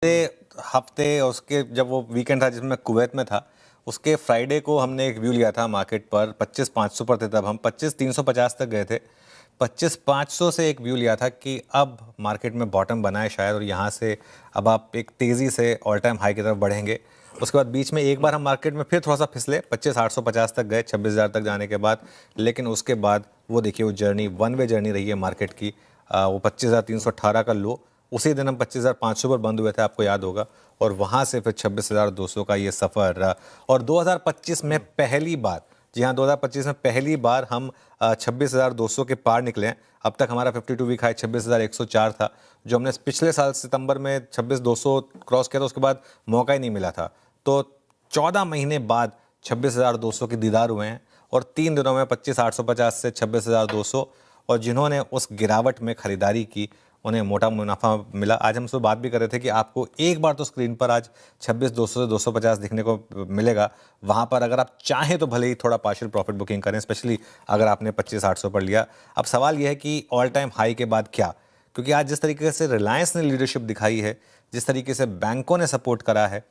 हफ्ते उसके जब वो वीकेंड था जिसमें मैं कुवैत में था, उसके फ्राइडे को हमने एक व्यू लिया था मार्केट पर 25,500 पर थे, तब हम 25,350 तक गए थे। 25,500 से एक व्यू लिया था कि अब मार्केट में बॉटम बना है शायद, और यहाँ से अब आप एक तेज़ी से ऑल टाइम हाई की तरफ बढ़ेंगे। उसके बाद बीच में एक बार हम मार्केट में फिर थोड़ा सा फिसले, 25,850 तक गए 26,000 तक जाने के बाद। लेकिन उसके बाद वो देखिए वो जर्नी वन वे जर्नी रही है मार्केट की। वो 25,318 का लो, उसी दिन हम 25,500 पर बंद हुए थे, आपको याद होगा, और वहाँ से फिर 26,200 का ये सफ़र रहा। और 2025 में पहली बार, जी हाँ, 2025 में पहली बार हम 26,200 के पार निकले हैं। अब तक हमारा 52 वीक हाई 26,104 था, जो हमने पिछले साल सितंबर में 26,200 क्रॉस किया था, उसके बाद मौका ही नहीं मिला था। तो 14 महीने बाद 26,200 के दीदार हुए हैं, और 3 दिनों में 25,850 से 26,200। और जिन्होंने उस गिरावट में ख़रीदारी की उन्हें मोटा मुनाफा मिला। आज हम उसमें बात भी कर रहे थे कि आपको एक बार तो स्क्रीन पर आज 26,200 से 250 दिखने को मिलेगा। वहाँ पर अगर आप चाहें तो भले ही थोड़ा पार्शियल प्रॉफिट बुकिंग करें, स्पेशली अगर आपने 25,800 पर लिया। अब सवाल यह है कि ऑल टाइम हाई के बाद क्या, क्योंकि आज जिस तरीके से रिलायंस ने लीडरशिप दिखाई है, जिस तरीके से बैंकों ने सपोर्ट करा है,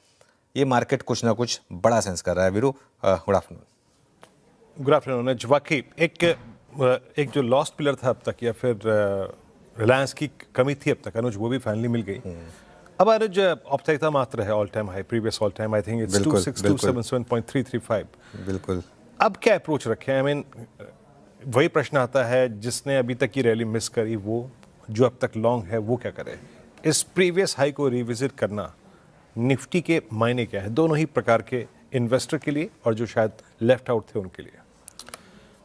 ये मार्केट कुछ ना कुछ बड़ा सेंस कर रहा है। Veeru, good afternoon. Good afternoon. वाकई एक जो लॉस्ट पिलर था अब तक, या फिर रिलायंस की कमी थी अब तक, अनुज, वो भी फाइनली मिल गई। अब अनुज औपचारिकता मात्र है all time high, previous all time I think it's 26,277.335। बिल्कुल। अब क्या अप्रोच रखे? आई मीन वही प्रश्न आता है, जिसने अभी तक की रैली मिस करी, वो जो अब तक लॉन्ग है वो क्या करे? इस प्रीवियस हाई को रिविजिट करना निफ्टी के मायने क्या है, दोनों ही प्रकार के इन्वेस्टर के लिए और जो शायद लेफ्ट आउट थे उनके लिए?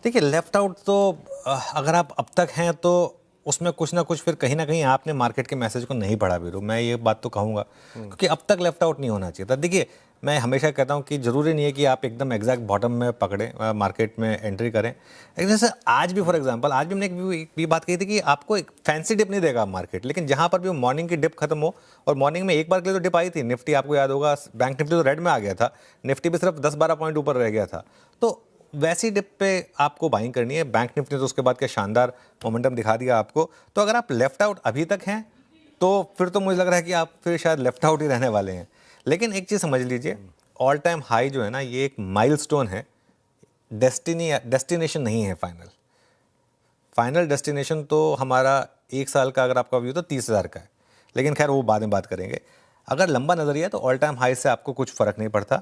देखिए, लेफ्ट आउट तो अगर आप अब तक हैं तो उसमें कुछ ना कुछ फिर कहीं ना कहीं आपने मार्केट के मैसेज को नहीं पढ़ा। वीरू, मैं ये बात तो कहूँगा, क्योंकि अब तक लेफ्ट आउट नहीं होना चाहिए था। देखिए, मैं हमेशा कहता हूँ कि ज़रूरी नहीं है कि आप एकदम एग्जैक्ट बॉटम में पकड़ें, मार्केट में एंट्री करें। लेकिन जैसे आज भी, फॉर एग्जांपल, आज भी हमने एक भी बात कही थी कि आपको एक फैंसी डिप नहीं देगा मार्केट, लेकिन जहाँ पर भी मॉर्निंग की डिप खत्म हो, और मॉर्निंग में एक बार के लिए तो डिप आई थी, निफ्टी आपको याद होगा, बैंक निफ्टी तो रेड में आ गया था, निफ्टी भी सिर्फ 10-12 पॉइंट ऊपर रह गया था। तो वैसी डिप पे आपको बाइंग करनी है। बैंक निफ्टी ने तो उसके बाद क्या शानदार मोमेंटम दिखा दिया आपको। तो अगर आप लेफ्ट आउट अभी तक हैं तो फिर तो मुझे लग रहा है कि आप फिर शायद लेफ्ट आउट ही रहने वाले हैं। लेकिन एक चीज़ समझ लीजिए, ऑल टाइम हाई जो है ना, ये एक माइलस्टोन है, डेस्टिनेशन नहीं है फाइनल। फाइनल डेस्टिनेशन तो हमारा एक साल का अगर आपका व्यू तो 30,000 का है, लेकिन खैर वो बाद में बात करेंगे। अगर लंबा नज़रिया तो ऑल टाइम हाई से आपको कुछ फ़र्क नहीं पड़ता।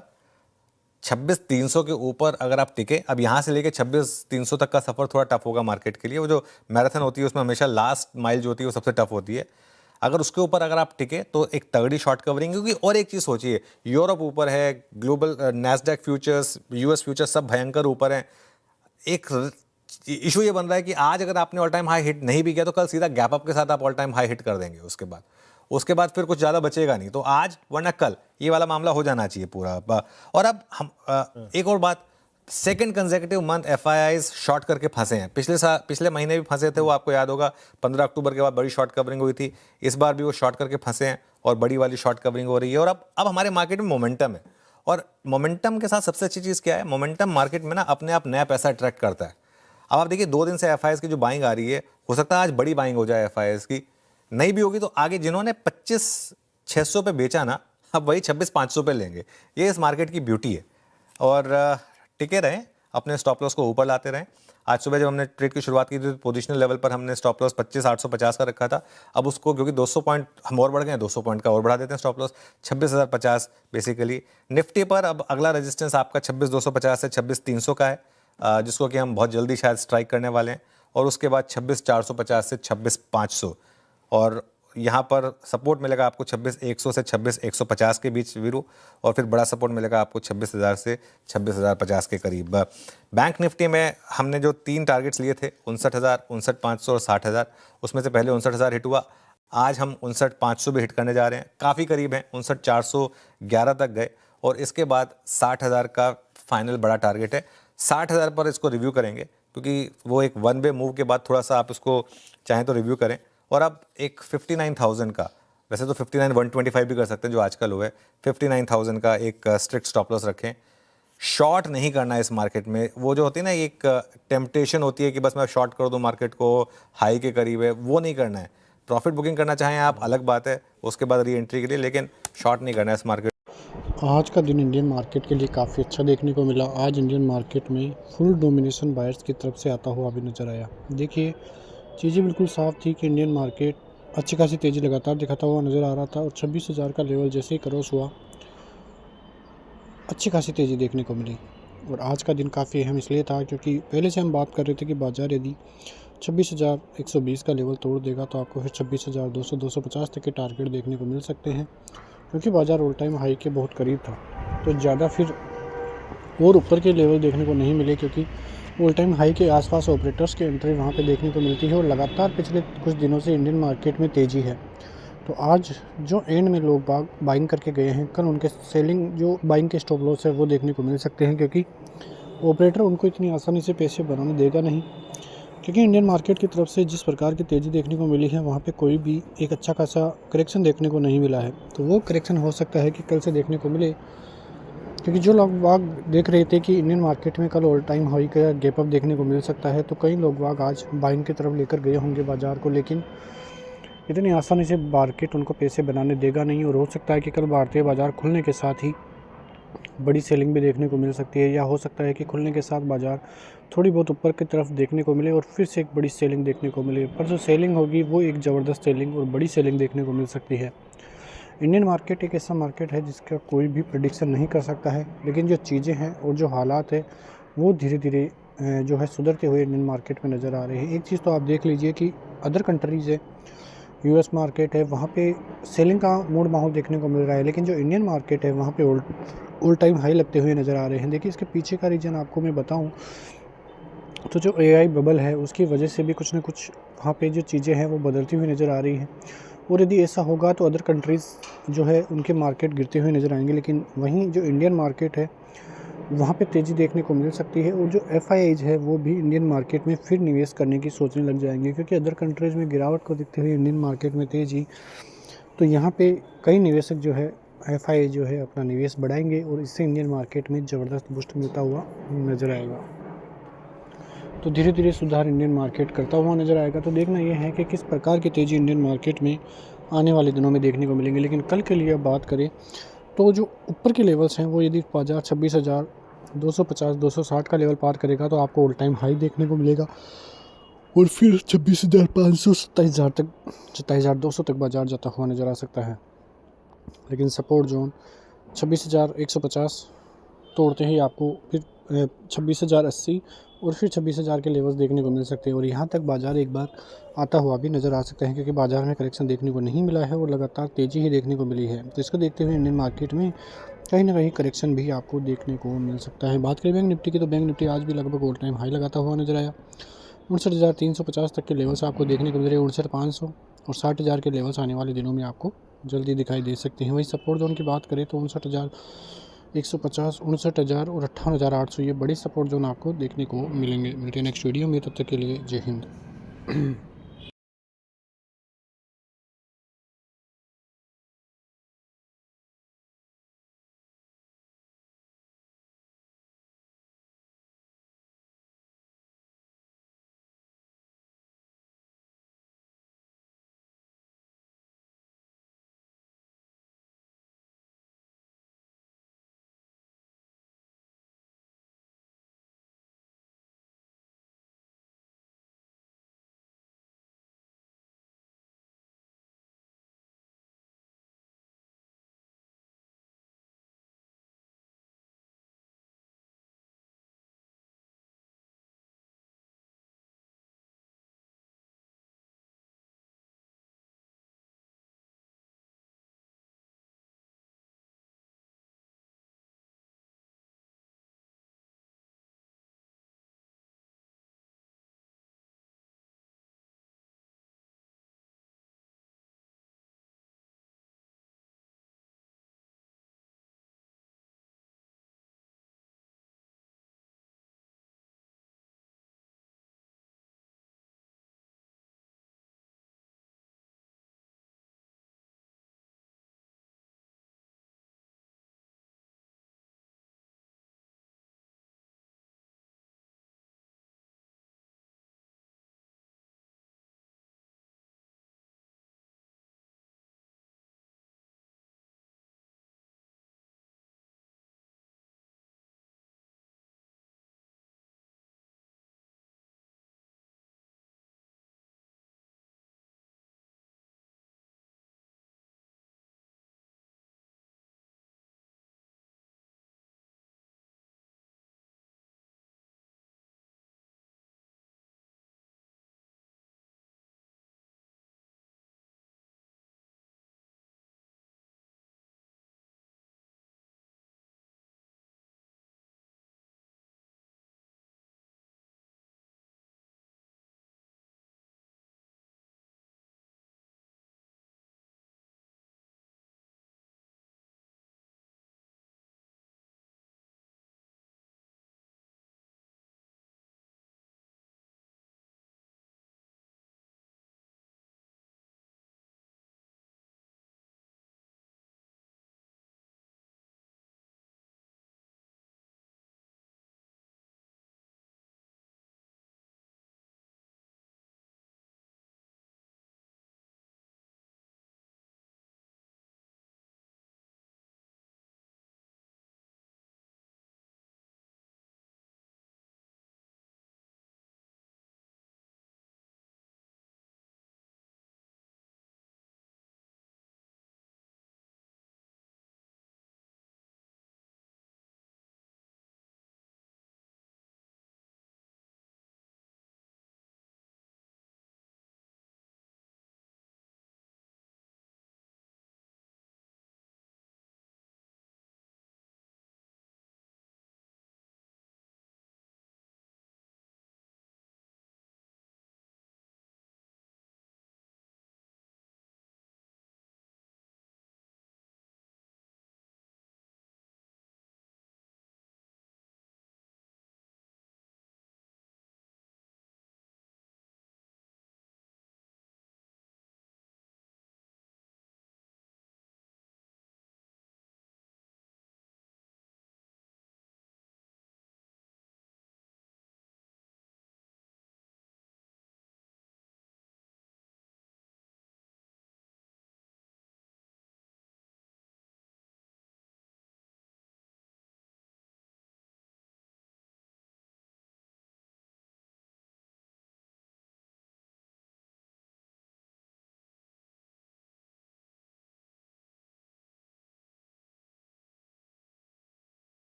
26,300 के ऊपर अगर आप टिके, अब यहाँ से लेके 26,300 तक का सफ़र थोड़ा टफ होगा मार्केट के लिए। वो जो मैराथन होती है उसमें हमेशा लास्ट माइल जो होती है वो सबसे टफ होती है। अगर उसके ऊपर अगर आप टिके तो एक तगड़ी शॉर्ट कवरिंग, क्योंकि और एक चीज़ सोचिए, यूरोप ऊपर है, global Nasdaq futures, US futures सब भयंकर ऊपर हैं। एक इशू ये बन रहा है कि आज अगर आपने ऑल टाइम हाई हिट नहीं भी किया तो कल सीधा गैप अप के साथ आप ऑल टाइम हाई हिट कर देंगे। उसके बाद फिर कुछ ज़्यादा बचेगा नहीं। तो आज वरना कल ये वाला मामला हो जाना चाहिए पूरा। और अब हम एक और बात, second consecutive month FIIs short करके फंसे हैं। पिछले महीने भी फंसे थे, वो आपको याद होगा, 15 अक्टूबर के बाद बड़ी शॉर्ट कवरिंग हुई थी। इस बार भी वो शॉर्ट करके फंसे हैं और बड़ी वाली शॉर्ट कवरिंग हो रही है। और अब हमारे मार्केट में मोमेंटम है, और मोमेंटम के साथ सबसे अच्छी चीज़ क्या है, मोमेंटम मार्केट में ना अपने आप नया पैसा अट्रैक्ट करता है। अब आप देखिए 2 दिन से एफआईआईज की जो बाइंग आ रही है, हो सकता है आज बड़ी बाइंग हो जाए एफआईआईज की, नहीं भी होगी तो आगे जिन्होंने 25,600 पे बेचा ना, अब वही 26,500 पे लेंगे। ये इस मार्केट की ब्यूटी है। और टिके रहें, अपने स्टॉप लॉस को ऊपर लाते रहें। आज सुबह जब हमने ट्रेड की शुरुआत की थी तो पोजिशनल लेवल पर हमने स्टॉप लॉस 25,850 का रखा था। अब उसको, क्योंकि 200 पॉइंट हम और बढ़ गए हैं, 200 पॉइंट का और बढ़ा देते हैं स्टॉप लॉस, 26,050 बेसिकली। निफ्टी पर अब अगला रेजिस्टेंस आपका 26,250 से 26,300 का है, जिसको कि हम बहुत जल्दी शायद स्ट्राइक करने वाले हैं। और उसके बाद 26,450 से 26,500, और यहाँ पर सपोर्ट मिलेगा आपको 26,100 से 26,150 के बीच वीरू, और फिर बड़ा सपोर्ट मिलेगा आपको 26,000 से 26,050 के करीब। बैंक निफ्टी में हमने जो 3 टारगेट्स लिए थे, 59,000, 59,500 और 60,000, उसमें से पहले 59,000 हिट हुआ। आज हम 59,500 भी हिट करने जा रहे हैं, काफ़ी करीब हैं, 59,411 तक गए। और इसके बाद 60,000 का फाइनल बड़ा टारगेट है। 60,000 पर इसको रिव्यू करेंगे, क्योंकि वो एक वन वे मूव के बाद थोड़ा सा आप इसको चाहें तो रिव्यू करें। और अब एक 59,000 का, वैसे तो 59,125 भी कर सकते हैं जो आज का लो है, 59,000 का एक स्ट्रिक्ट स्टॉप लॉस रखें। शॉर्ट नहीं करना है इस मार्केट में। वो जो होती है ना, एक टेम्पटेशन होती है कि बस मैं शॉर्ट कर दूं मार्केट को, हाई के करीब है, वो नहीं करना है। प्रॉफिट बुकिंग करना चाहें आप अलग बात है, उसके बाद री एंट्री के लिए, लेकिन शॉर्ट नहीं करना है इस मार्केट। आज का दिन इंडियन मार्केट के लिए काफ़ी अच्छा देखने को मिला। आज इंडियन मार्केट में फुल डोमिनेशन बायर्स की तरफ से आता हुआ भी नज़र आया। देखिए, चीज़ें बिल्कुल साफ थी कि इंडियन मार्केट अच्छी खासी तेज़ी लगातार दिखाता हुआ नज़र आ रहा था और 26,000 का लेवल जैसे ही क्रॉस हुआ, अच्छी खासी तेज़ी देखने को मिली। और आज का दिन काफ़ी अहम इसलिए था क्योंकि पहले से हम बात कर रहे थे कि बाज़ार यदि 26,120 का लेवल तोड़ देगा तो आपको फिर 26,200 250 तक के टारगेट देखने को मिल सकते हैं, क्योंकि बाज़ार ऑल टाइम हाई के बहुत करीब था। तो ज़्यादा फिर और ऊपर के लेवल देखने को नहीं मिले, क्योंकि ऑल टाइम हाई के आसपास ऑपरेटर्स की एंट्री वहाँ पे देखने को मिलती है और लगातार पिछले कुछ दिनों से इंडियन मार्केट में तेज़ी है। तो आज जो एंड में लोग बाइंग करके गए हैं, कल उनके सेलिंग जो बाइंग के स्टॉप लॉस है वो देखने को मिल सकते हैं, क्योंकि ऑपरेटर उनको इतनी आसानी से पैसे बनाने देगा नहीं। क्योंकि इंडियन मार्केट की तरफ से जिस प्रकार की तेज़ी देखने को मिली है, वहाँ पे कोई भी एक अच्छा खासा करेक्शन देखने को नहीं मिला है। तो वो करेक्शन हो सकता है कि कल से देखने को मिले, क्योंकि जो लोग देख रहे थे कि इंडियन मार्केट में कल ऑल टाइम हाई का गैप अप देखने को मिल सकता है, तो कई लोग आज बाइंग की तरफ लेकर गए होंगे बाज़ार को, लेकिन इतनी आसानी से मार्केट उनको पैसे बनाने देगा नहीं। और हो सकता है कि कल भारतीय बाज़ार खुलने के साथ ही बड़ी सेलिंग भी देखने को मिल सकती है, या हो सकता है कि खुलने के साथ बाज़ार थोड़ी बहुत ऊपर की तरफ देखने को मिले और फिर से एक बड़ी सेलिंग देखने को मिले। पर जो सेलिंग होगी वो एक ज़बरदस्त सेलिंग और बड़ी सेलिंग देखने को मिल सकती है। इंडियन मार्केट एक ऐसा मार्केट है जिसका कोई भी प्रेडिक्शन नहीं कर सकता है, लेकिन जो चीज़ें हैं और जो हालात है वो धीरे धीरे जो है सुधरते हुए इंडियन मार्केट में नज़र आ रहे हैं। एक चीज़ तो आप देख लीजिए कि अदर कंट्रीज़ है, यूएस मार्केट है, वहाँ पे सेलिंग का मूड माहौल देखने को मिल रहा है, लेकिन जो इंडियन मार्केट है वहाँ पे ऑल टाइम हाई लगते हुए नज़र आ रहे हैं। देखिए, इसके पीछे का रीज़न आपको मैं बताऊं तो जो एआई बबल है उसकी वजह से भी कुछ ना कुछ वहाँ पे जो चीज़ें हैं वो बदलती हुई नज़र आ रही हैं। और यदि ऐसा होगा तो अदर कंट्रीज़ जो है उनके मार्केट गिरते हुए नज़र आएंगे, लेकिन वहीं जो इंडियन मार्केट है वहाँ पे तेज़ी देखने को मिल सकती है। और जो एफआईआईज़ है वो भी इंडियन मार्केट में फिर निवेश करने की सोचने लग जाएंगे, क्योंकि अदर कंट्रीज़ में गिरावट को देखते हुए इंडियन मार्केट में तेज़ी, तो यहाँ पे कई निवेशक जो है एफआईआई जो है अपना निवेश बढ़ाएंगे और इससे इंडियन मार्केट में ज़बरदस्त बूस्ट मिलता हुआ नज़र आएगा। तो धीरे धीरे सुधार इंडियन मार्केट करता हुआ नज़र आएगा। तो देखना यह है कि किस प्रकार की तेज़ी इंडियन मार्केट में आने वाले दिनों में देखने को मिलेंगे। लेकिन कल के लिए बात करें तो जो ऊपर के लेवल्स हैं वो यदि बाजार 26,250 260 का लेवल पार करेगा तो आपको ऑल टाइम हाई देखने को मिलेगा, और फिर 26,500 27,000 तक 27,200 तक बाजार जाता हुआ नज़र आ सकता है। लेकिन सपोर्ट जोन 26,150 तोड़ते ही आपको फिर 26,080 और फिर 26,000 के लेवल्स देखने को मिल सकते हैं। और यहाँ तक बाज़ार एक बार आता हुआ भी नज़र आ सकता है, क्योंकि बाज़ार में करेक्शन देखने को नहीं मिला है और लगातार तेज़ी ही देखने को मिली है। तो इसको देखते हुए इंडियन मार्केट में कहीं ना कहीं करेक्शन भी आपको देखने को मिल सकता है। बात करें बैंक निफ्टी की, तो बैंक निफ्टी आज भी लगभग ऑल टाइम हाई लगाता हुआ नज़र आया। 59,350 तक के लेवल्स आपको देखने को मिल रहे हैं। 59,500 और 60,000 के लेवल्स आने वाले दिनों में आपको जल्दी दिखाई दे सकते हैं। वही सपोर्ट जोन की बात करें तो 59,150 59,000 और 58,800 ये बड़ी सपोर्ट जोन आपको देखने को मिलेंगे। मिलते हैं नेक्स्ट वीडियो में, तब तक के लिए जय हिंद।